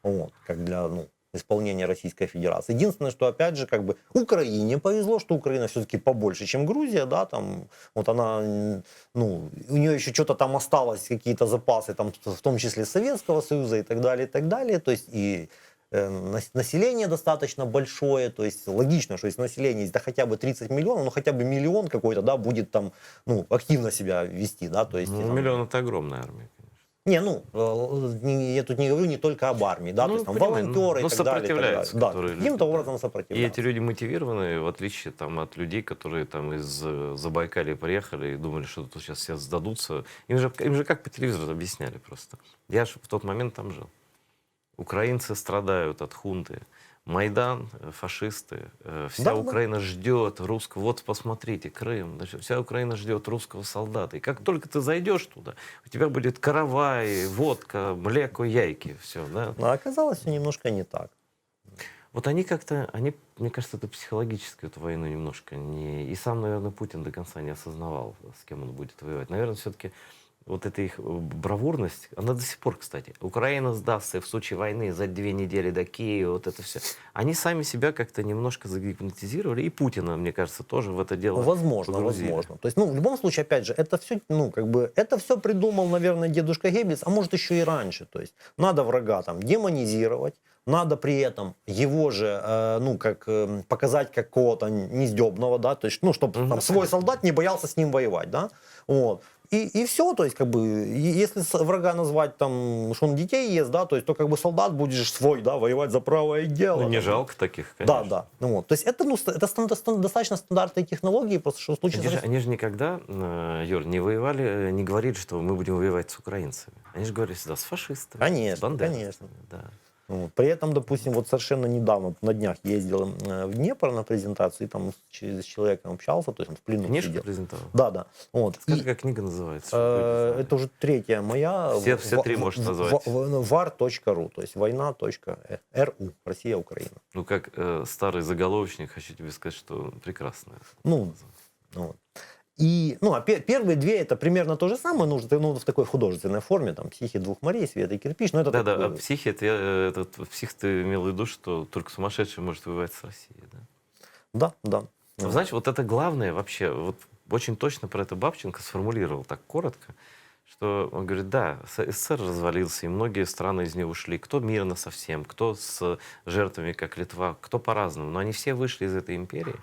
вот, как для, ну, исполнения Российской Федерации. Единственное, что, опять же, как бы Украине повезло, что Украина все-таки побольше, чем Грузия, да, там, вот она, ну, у нее еще что-то там осталось, какие-то запасы, там, в том числе Советского Союза и так далее, то есть и население достаточно большое, то есть логично, что если население есть, да, хотя бы 30 миллионов, ну хотя бы миллион какой-то, да, будет там, ну, активно себя вести, да, то есть... Ну, там, миллион — это огромная армия, конечно. не, ну, я тут не говорю не только об армии, да, то есть там понимаю, волонтеры и так далее, сопротивляются, да, которые каким-то люди, да. образом И сопротивляются. эти люди мотивированы, в отличие там, от людей, которые там из Забайкалья приехали и думали, что тут сейчас все сдадутся. Им же как по телевизору объясняли просто. Я же в тот момент там жил. Украинцы страдают от хунты. Майдан, фашисты, вся Да, да. Украина ждет русского. Вот посмотрите, Крым, значит, вся Украина ждет русского солдата. И как только ты зайдешь туда, у тебя будет каравай, водка, млеко, яйки, все, да. Но оказалось все немножко не так. Вот они как-то, мне кажется, это психологически эту войну немножко не... И сам, наверное, Путин до конца не осознавал, с кем он будет воевать. Наверное, все-таки вот эта их бравурность, она до сих пор, кстати. Украина сдастся в случае войны за 2 недели до Киева, вот это все. Они сами себя как-то немножко загипнотизировали, и Путина, мне кажется, тоже в это дело Возможно, погрузили. возможно. То есть, ну, в любом случае, опять же, это все, ну, как бы, это все придумал, наверное, дедушка Геббельс, а может еще и раньше. То есть, надо врага там демонизировать, надо при этом его же, ну, как показать какого-то нездебного, да, то есть, ну, чтобы там свой солдат не боялся с ним воевать, да, вот. И все, то есть, как бы, если врага назвать там, что он детей ест, да, то есть, то как бы солдат будешь свой, да, воевать за правое дело. Ну, не там. жалко таких, конечно. Да, да. Ну, вот. То есть это, ну, это достаточно стандартные технологии, просто что в случае... Они же никогда, Юр, не воевали, не говорили, что мы будем воевать с украинцами. Они же говорили всегда с фашистами, с Конечно, бандеровцами, конечно. да. Вот. При этом, допустим, вот совершенно недавно, на днях ездил в Днепр на презентацию, и там с человеком общался, то есть он в плену Книжку сидел. презентовал? Да, да. Вот. Скажи, И, как книга называется? чтобы люди знали. это уже третья моя. Все три можешь назвать. var.ru, то есть война.ру, Россия, Украина. Ну, как старый заголовочник, хочу тебе сказать, что прекрасная. Ну, вот. И, ну, а первые две это примерно то же самое, ну, в такой художественной форме, там, «Психи двух морей», «Свет и кирпич», но это Да-да, такое... а психи, псих ты имел в виду, что только сумасшедший может воевать с Россией, да? Да, да. Ну, знаешь, вот это главное вообще, вот очень точно про это Бабченко сформулировал так коротко, что он говорит, да, СССР развалился, и многие страны из него ушли, кто мирно совсем, кто с жертвами, как Литва, кто по-разному, но они все вышли из этой империи,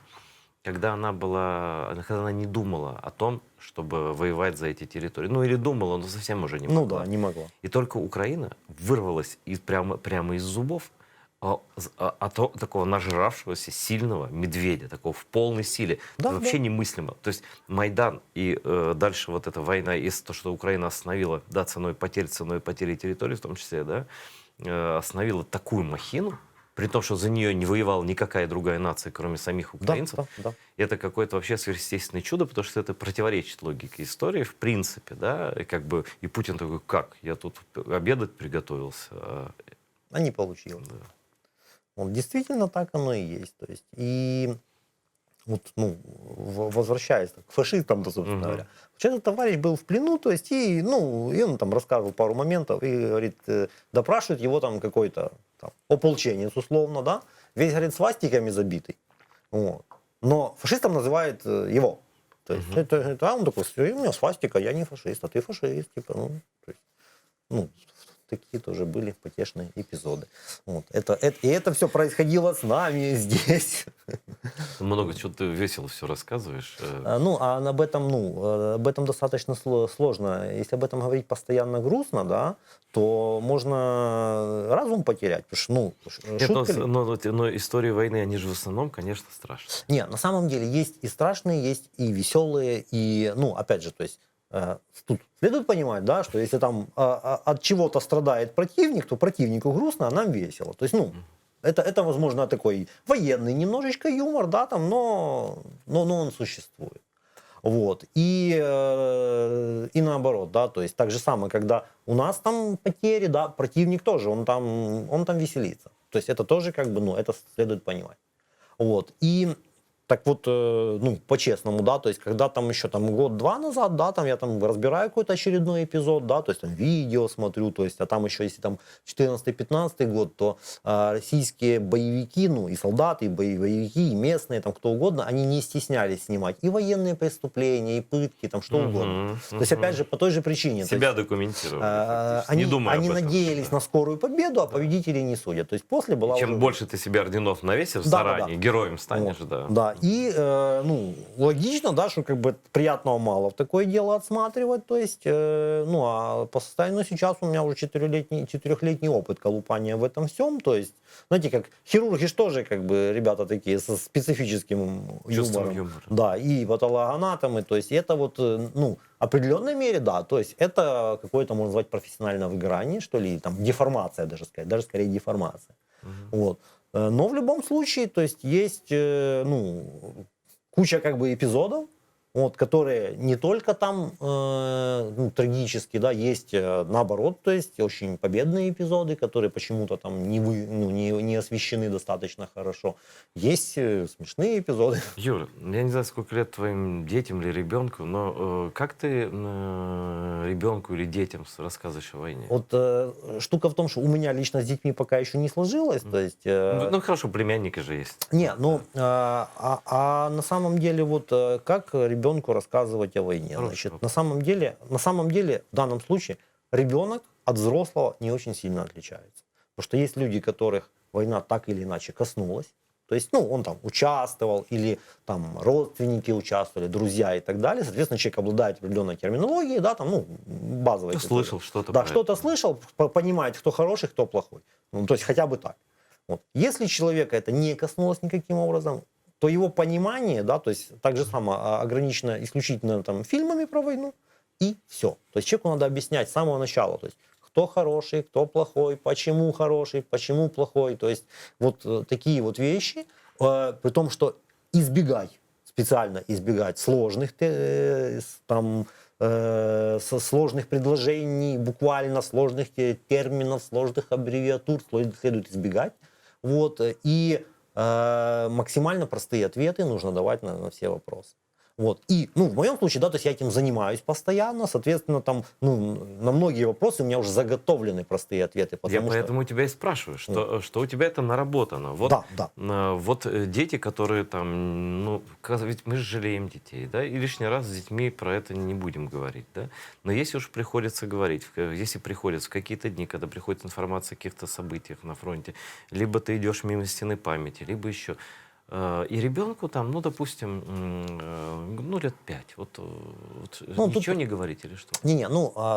когда она не думала о том, чтобы воевать за эти территории. Ну, или думала, но совсем уже не могла. Ну да, не могла. И только Украина вырвалась прямо из зубов от такого нажравшегося сильного медведя, такого в полной силе. Да, Это вообще да. немыслимо. То есть Майдан и дальше вот эта война, и то, что Украина остановила, да, ценой потери территории в том числе, да, остановила такую махину, при том, что за нее не воевала никакая другая нация, кроме самих украинцев. Да. Это какое-то вообще сверхъестественное чудо, потому что это противоречит логике истории, в принципе, да, и как бы, и Путин такой, как, я тут обедать приготовился. А не получилось. Да. Вот, действительно так оно и есть. То есть, и вот, ну, возвращаясь к фашистам, то, собственно говоря. Этот товарищ был в плену, то есть, и он там рассказывал пару моментов, и, говорит, допрашивает его там какой-то там ополченец, условно, да, весь, говорит, свастиками забитый. Вот. Но фашистом называет его. То есть, это он такой, у меня свастика, я не фашист, а ты фашист. Типа, то есть, такие тоже были потешные эпизоды. Вот. И это все происходило с нами здесь. Много чего ты весело все рассказываешь. Об этом достаточно сложно. Если об этом говорить постоянно грустно, да, то можно разум потерять. Потому что, но истории войны, они же в основном, конечно, страшные. Не, на самом деле есть и страшные, есть и веселые, и, опять же, то есть, тут следует понимать, да, что если там от чего-то страдает противник, то противнику грустно, а нам весело. То есть, это возможно, такой военный немножечко юмор, да, там, но он существует. Вот. И наоборот, да, то есть так же самое, когда у нас там потери, да, противник тоже, он там веселится. То есть это тоже как бы, это следует понимать. Вот. И так вот, по-честному, да, то есть, когда там еще год-два назад, да, там я там разбираю какой-то очередной эпизод, да, то есть там видео смотрю, то есть, а там еще, если там 14-15 год, то российские боевики, и солдаты, и боевики, и местные, там кто угодно, они не стеснялись снимать и военные преступления, и пытки, там что угодно. То есть, опять же, по той же причине. Себя документировали. Они надеялись на скорую победу, а победители не судят. То есть, после была чем больше ты себе орденов навесишь заранее, героем станешь, да. Да. И, логично, да, что как бы приятного мало в такое дело отсматривать, то есть, а по состоянию сейчас у меня уже 4-летний опыт колупания в этом всем, то есть, знаете, как хирурги же тоже, как бы, ребята такие со специфическим юмором. Да, и патологоанатомы, то есть, это вот, в определенной мере, да, то есть, это какое-то, можно назвать, профессиональное выгорание, что ли, там, деформация, даже скорее деформация. Вот. Но в любом случае, то есть куча как бы эпизодов, которые не только там трагические, да, есть наоборот, то есть очень победные эпизоды, которые почему-то там не освещены достаточно хорошо. Есть смешные эпизоды. Юра, я не знаю, сколько лет твоим детям или ребенку, но как ты ребенку или детям рассказываешь о войне? Вот штука в том, что у меня лично с детьми пока еще не сложилось, то есть... хорошо, племянники же есть. Не, на самом деле, вот как ребенку рассказывать о войне? Значит, на самом деле, в данном случае, ребенок от взрослого не очень сильно отличается. Потому что есть люди, которых война так или иначе коснулась. То есть, он там участвовал, или там родственники участвовали, друзья и так далее. Соответственно, человек обладает определенной терминологией, да, там, базовой. Слышал что-то. Да, что-то слышал, понимает, кто хороший, кто плохой. То есть, хотя бы так. Вот. Если человека это не коснулось никаким образом, то его понимание, да, то есть так же само ограничено исключительно там фильмами про войну, и все. То есть человеку надо объяснять с самого начала, то есть кто хороший, кто плохой, почему хороший, почему плохой. То есть вот такие вот вещи, при том, что специально избегать сложных сложных предложений, буквально сложных терминов, сложных аббревиатур следует избегать. Вот, и максимально простые ответы нужно давать на все вопросы. Вот. И, в моем случае, да, то есть я этим занимаюсь постоянно, соответственно, там, на многие вопросы у меня уже заготовлены простые ответы. Я поэтому тебя и спрашиваю, что у тебя это наработано. Вот, да. Вот дети, которые там, ведь мы же жалеем детей, да, и лишний раз с детьми про это не будем говорить, да. Но если уж приходится говорить, если приходится в какие-то дни, когда приходит информация о каких-то событиях на фронте, либо ты идешь мимо стены памяти, либо еще... И ребенку там, допустим, лет 5. Ничего не говорить или что?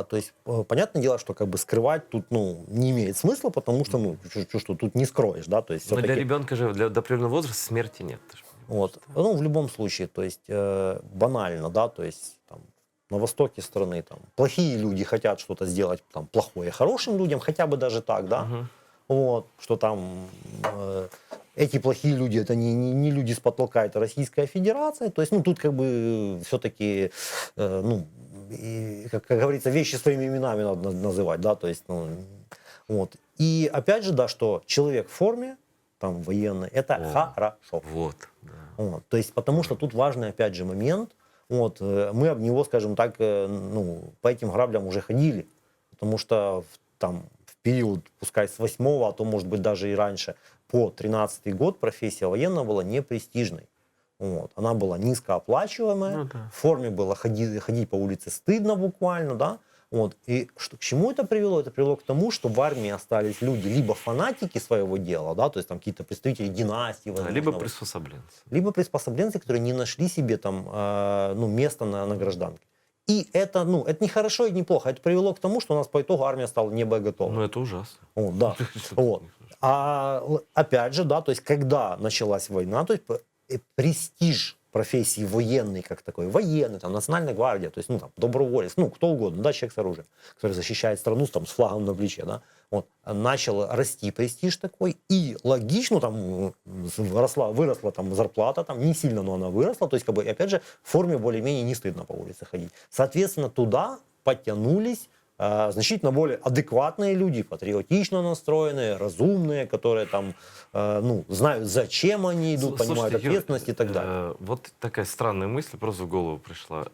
То есть, понятное дело, что как бы скрывать тут, не имеет смысла, потому что, что тут не скроешь, да, то есть... Но для ребенка же, до определенного возраста смерти нет. Вот. В любом случае, то есть, банально, да, то есть, там, на востоке страны там плохие люди хотят что-то сделать там плохое хорошим людям, хотя бы даже так, да, Мгм. вот, что там эти плохие люди, это не люди с потолка, это Российская Федерация, то есть, ну, тут как бы все-таки, ну, и, как говорится, вещи своими именами надо называть, да, то есть, ну, вот. И опять же, да, что человек в форме, там, военный, это О, хорошо. вот, да. Вот, то есть, потому что тут важный, опять же, момент. Вот, мы об него, скажем так, ну, по этим граблям уже ходили. Потому что там в период, пускай с 8-го, а то, может быть, даже и раньше, по 13-й год профессия военная была не престижной. Вот, она была низкооплачиваемая, Ну да. в форме было ходить по улице стыдно буквально, да. Вот. И что, к чему это привело? Это привело к тому, что в армии остались люди, либо фанатики своего дела, да, то есть там какие-то представители династии, Да, возможно, либо вот, приспособленцы. либо приспособленцы, которые не нашли себе там, ну, место на гражданке. И это, ну, это не хорошо и не плохо. Это привело к тому, что у нас по итогу армия стала не боеготовой. Ну, это ужасно. Вот, да. Что-то Вот. нехорошо. Опять же, да, то есть когда началась война, то есть престиж профессии военный как такой, военный, там, национальная гвардия, то есть, ну, там, доброволец, ну, кто угодно, да, человек с оружием, который защищает страну там, с флагом на плече, да, вот, начал расти престиж такой, и логично, там, выросла там зарплата, там, не сильно, но она выросла, то есть, как бы, опять же, в форме более-менее не стыдно по улице ходить. Соответственно, туда подтянулись значительно более адекватные люди, патриотично настроенные, разумные, которые там, ну, знают, зачем они идут, понимают Слушайте, Юр, ответственность и так далее. вот такая странная мысль просто в голову пришла.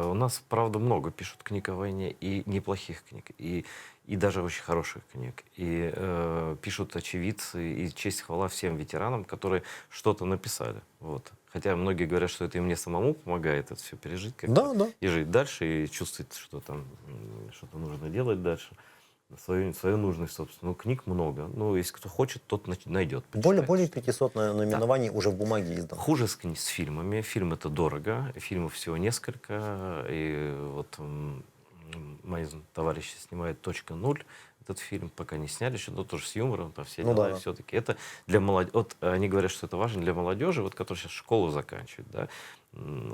У нас, правда, много пишут книг о войне, и неплохих книг, и даже очень хороших книг. И пишут очевидцы, и честь хвала всем ветеранам, которые что-то написали. Вот. Хотя многие говорят, что это и мне самому помогает это все пережить как-то, Да, да. и жить дальше, и чувствовать, что там что-то нужно делать дальше. Свою нужность, собственно. Ну, книг много. Ну, если кто хочет, тот найдет. Более 500 наименований уже в бумаге издано. Хуже с фильмами. Фильм это дорого. Фильмов всего несколько. И вот мои товарищи снимают «Точка ноль». Этот фильм пока не сняли еще, но тоже с юмором, там все Ну дела. да. И все-таки это для молодежи. Вот они говорят, что это важно для молодежи, вот, которая сейчас школу заканчивает, да,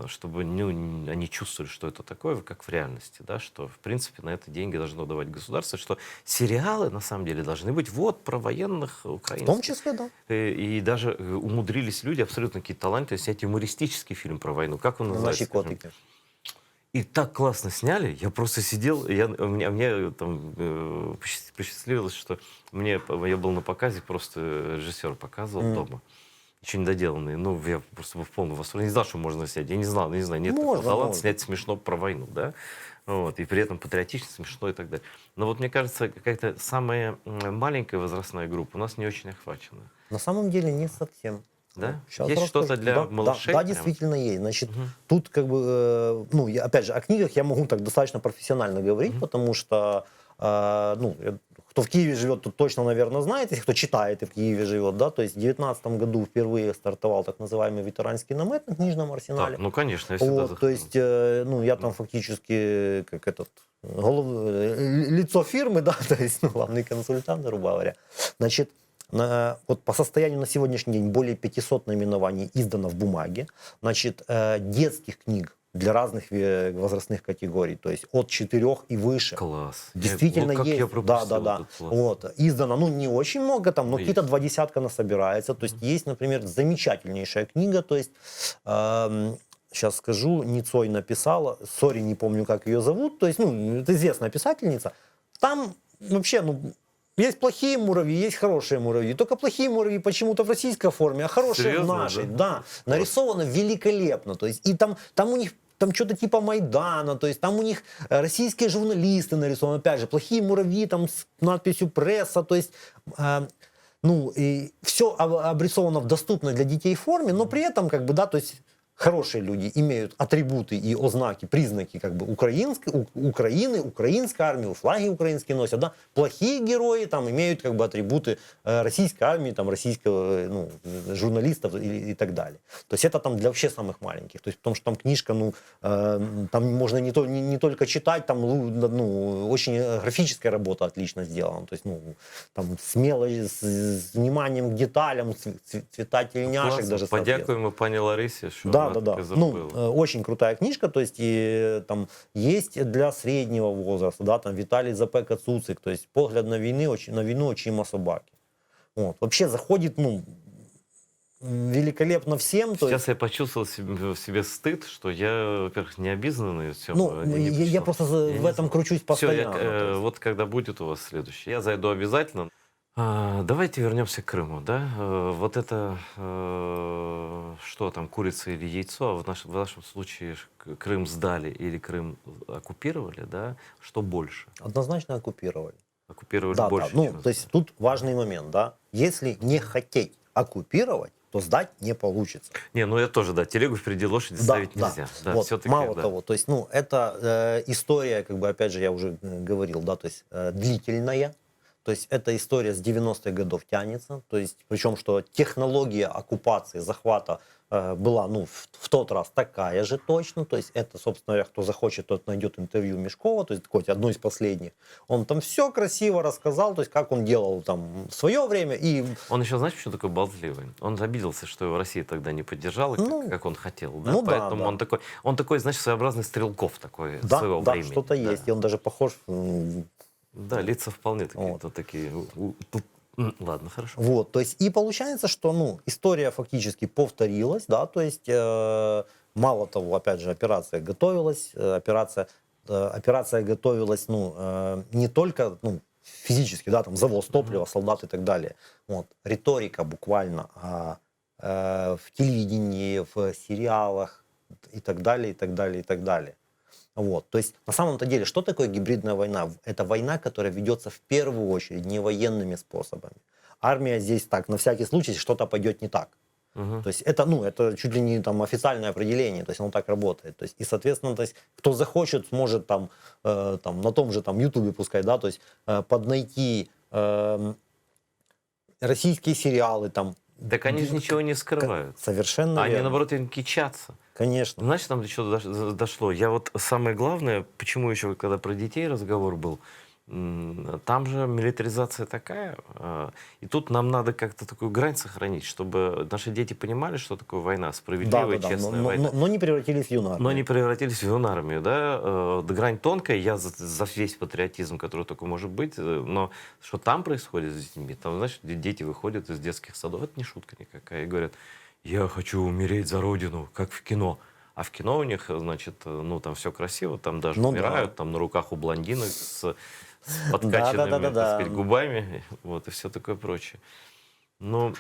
чтобы ну, они чувствовали, что это такое, как в реальности, да, что, в принципе, на это деньги должно давать государство, что сериалы, на самом деле, должны быть вот про военных В украинских. том числе, да. И даже умудрились люди, абсолютно какие-то таланты, снять юмористический фильм про войну. Как он называется? Наши котики. И так классно сняли, я просто сидел, мне там посчастливилось, что я был на показе, просто режиссер показывал дома. Еще не доделанный. Ну, я просто был в полном восторге. Не знал, что можно снять. Я не знал, нет такого таланта снять смешно про войну, да? Вот, и при этом патриотично, смешно и так далее. Но вот мне кажется, какая-то самая маленькая возрастная группа у нас не очень охвачена. На самом деле не совсем. Да? Сейчас Есть расскажу. что-то для Да, малышей? Да, прям? действительно есть. Значит, тут как бы, ну, опять же, о книгах я могу так достаточно профессионально говорить, потому что, ну, кто в Киеве живет, тут точно, наверное, знает, если кто читает и в Киеве живет, да, то есть в 2019 году впервые стартовал так называемый ветеранский намет на книжном арсенале. Так, ну, конечно, я всегда Вот, то есть, ну, я там фактически как этот лицо фирмы, да, то есть, ну, главный консультант, грубо говоря. Значит, вот по состоянию на сегодняшний день более 500 наименований издано в бумаге. Значит, детских книг для разных возрастных категорий, то есть от 4 и выше. Класс. Действительно как есть. я пропустил Да. этот пласт. Вот. Издано, ну, не очень много там, но Есть. какие-то 20 насобирается. То есть есть, например, замечательнейшая книга, то есть сейчас скажу, Ницой написала, сори, не помню, как ее зовут, то есть, ну, это известная писательница. Там вообще, ну, есть плохие муравьи, есть хорошие муравьи. Только плохие муравьи почему-то в российской форме, а хорошие Серьезно, в нашей. да? Да, нарисовано великолепно. То есть, и там у них там что-то типа Майдана, то есть там у них российские журналисты нарисованы, опять же, плохие муравьи там с надписью «пресса», то есть, ну, и все обрисовано в доступной для детей форме, но при этом, как бы, да, то есть хорошие люди имеют атрибуты и ознаки, признаки как бы Украины, украинской армии, флаги украинские носят, да. Плохие герои там имеют как бы атрибуты российской армии, там, российского, ну, журналистов и так далее. То есть это там для вообще самых маленьких. То есть потому что там книжка, ну, там можно не только читать, там, ну, очень графическая работа отлично сделана. То есть, ну, там смело, с вниманием к деталям, цвета тельняшек Класно. даже. Подякуємо пані Ларисі, що Да, Да, она да, так да. и Ну, забыла. очень крутая книжка, то есть и, там есть для среднего возраста, да, там Виталий Запека Цуцик, то есть погляд на на війну очима собаки. Вот. Вообще заходит, ну, великолепно всем, то есть, Сейчас я почувствовал в себе стыд, что я, во-первых, не обизнанный всем, ну, не я прочитал. просто Я в не этом знал. кручусь Все, постоянно, то есть. вот когда будет у вас следующий, я зайду обязательно. Давайте вернемся к Крыму, да? Вот это, что там, курица или яйцо, а в нашем случае Крым сдали или Крым оккупировали, да? Что больше? Однозначно оккупировали. Оккупировали Да, да. больше, Ну, чем то есть сдали. тут важный момент, да. Если не хотеть оккупировать, то сдать не получится. Не, ну я тоже, да, телегу впереди лошади Да, ставить да. нельзя. Да, Вот, все-таки, мало да. того, то есть, ну, это история, как бы, опять же, я уже говорил, да, то есть длительная. То есть эта история с 90-х годов тянется. То есть, причем, что технология оккупации, захвата была, ну, в тот раз такая же точно. То есть это, собственно говоря, кто захочет, тот найдет интервью Мешкова, то есть такое одно из последних. Он там все красиво рассказал, то есть как он делал там в свое время. И, Он еще, знаешь, почему такой болтливый? Он обиделся, что его Россия тогда не поддержала, ну, как он хотел, да? ну да, Поэтому да. он такой, знаешь, своеобразный Стрелков такой Да, своего да, времени. что-то Да. есть. И он даже похож. Да, лица вполне такие, Вот. такие. Ладно, хорошо. Вот, то есть и получается, что, ну, история фактически повторилась, да, то есть мало того, опять же, операция готовилась, операция готовилась, ну, не только, ну, физически, да, там завоз топлива, солдат и так далее. Вот, риторика буквально в телевидении, в сериалах и так далее, и так далее, и так далее. Вот. То есть на самом-то деле, что такое гибридная война? Это война, которая ведется в первую очередь не военными способами. Армия здесь так, на всякий случай, если что-то пойдет не так. Мгм. То есть это, ну, это чуть ли не там официальное определение, то есть оно так работает. То есть, и, соответственно, то есть, кто захочет, сможет там на том же там Ютубе пускай, да, то есть поднайти российские сериалы там. Так они же ничего не скрывают. Совершенно Они, верно. наоборот, им кичатся. Конечно. Знаешь, там до чего дошло? Я вот самое главное, почему еще, когда про детей разговор был, там же милитаризация такая, и тут нам надо как-то такую грань сохранить, чтобы наши дети понимали, что такое война, Да, справедливая, да, да. честная Но, война. но не превратились в юнармию. Но не превратились в юнармию, да, да, грань тонкая, я за весь патриотизм, который только может быть, но что там происходит с детьми, там, знаешь, дети выходят из детских садов, это не шутка никакая, и говорят, я хочу умереть за родину, как в кино. А в кино у них, значит, ну, там все красиво, там даже Ну умирают, да. там на руках у блондинок с Да, подкачанными, да, да, да, так да. сказать, губами, вот, и все такое прочее. Но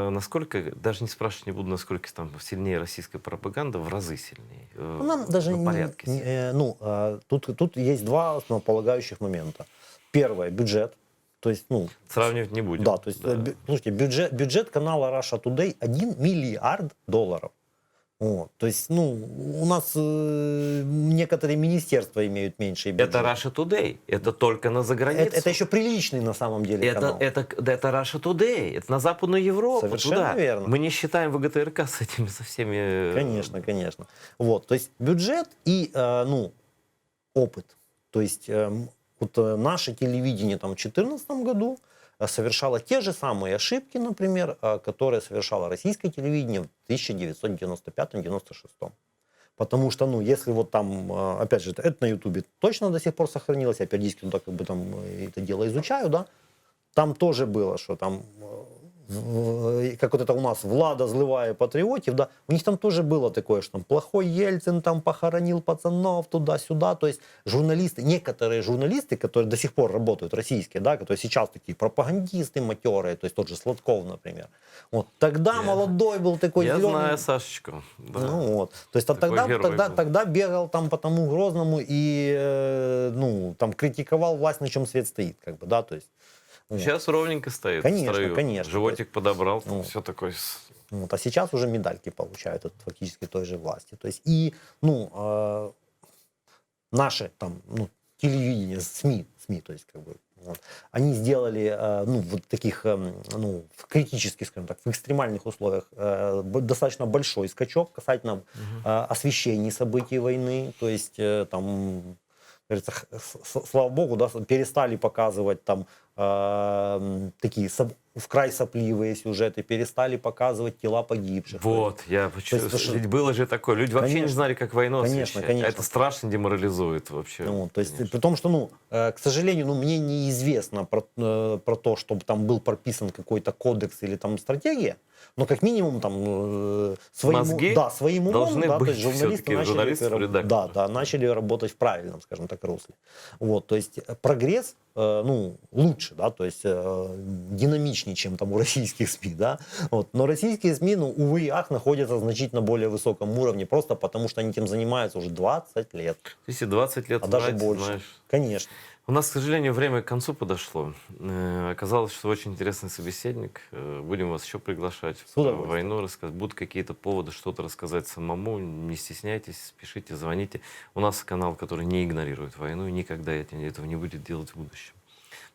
насколько, даже не спрашивать не буду, насколько там сильнее российская пропаганда, в разы сильнее. Ну, нам даже На порядке сильнее. тут есть два основополагающих момента. Первое — бюджет. То есть, ну, Сравнивать не будем. да, то есть, Да. слушайте, бюджет канала Russia Today 1 миллиард долларов. Вот. То есть, ну, у нас некоторые министерства имеют меньший бюджет. Это Russia Today. Это только на заграницу. Это еще приличный на самом деле канал. Это Russia Today. Это на Западную Европу. Совершенно туда. верно. Мы не считаем ВГТРК с этими, со всеми... Конечно, конечно. Вот, то есть бюджет и, опыт. То есть наше телевидение там в 2014 году совершало те же самые ошибки, например, которые совершало российское телевидение в 1995-96. Потому что, ну, если вот там, опять же, это на Ютубе точно до сих пор сохранилось, я периодически туда как бы там это дело изучаю, да, там тоже было, что там, как вот это у нас, Влада злывая патриотив, да, у них там тоже было такое, что там плохой Ельцин там похоронил пацанов туда-сюда, то есть журналисты, некоторые журналисты, которые до сих пор работают, российские, да, которые сейчас такие пропагандисты матерые, то есть тот же Сладков, например, вот, тогда молодой был такой Я зеленый. знаю Сашечку. Да. Ну вот, то есть Такой герой был. тогда бегал там по тому Грозному и, ну, там критиковал власть, на чем свет стоит, как бы, да, то есть. Вот. Сейчас ровненько стоит Конечно, в строю. конечно. Животик подобрал, там ну, все такое. Вот, а сейчас уже медальки получают от фактически той же власти. То есть и, ну, наши там, ну, телевидение, СМИ, то есть как бы, вот, они сделали, ну, вот таких, ну, в критических, скажем так, в экстремальных условиях достаточно большой скачок касательно освещения событий войны. То есть там, говорится, слава богу, да, перестали показывать там такие вкрай сопливые сюжеты, перестали показывать тела погибших. Вот, я почему... потому что- Ведь было же такое. Люди вообще не Конечно. знали, как войну Конечно, освещать. конечно. Это страшно деморализует вообще. Ну, то есть, конечно. при том, что, к сожалению, мне неизвестно про то, чтобы там был прописан какой-то кодекс или там стратегия, но как минимум там Мозги своим умом, должны да, то быть есть журналисты всё-таки журналисты в редакторах. начали работать в правильном, скажем так, русле. Вот, то есть прогресс, лучше, да, то есть динамичнее, чем там у российских СМИ, да, вот. Но российские СМИ, увы и ах, находятся на значительно более высоком уровне, просто потому что они этим занимаются уже 20 лет. Если 20 лет А даже врать, больше. знаешь... Конечно. У нас, к сожалению, время к концу подошло. Оказалось, что очень интересный собеседник. Будем вас еще приглашать С про удовольствием. войну рассказать. Будут какие-то поводы что-то рассказать самому. Не стесняйтесь, пишите, звоните. У нас канал, который не игнорирует войну и никогда этого не будет делать в будущем.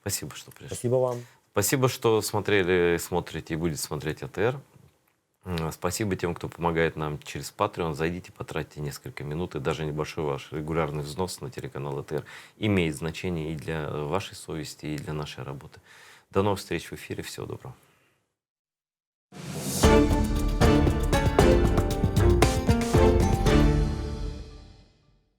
Спасибо, что пришли. Спасибо вам. Спасибо, что смотрели, смотрите и будете смотреть АТР. Спасибо тем, кто помогает нам через Patreon. Зайдите, потратьте несколько минут, и даже небольшой ваш регулярный взнос на телеканал АТР имеет значение и для вашей совести, и для нашей работы. До новых встреч в эфире. Всего доброго.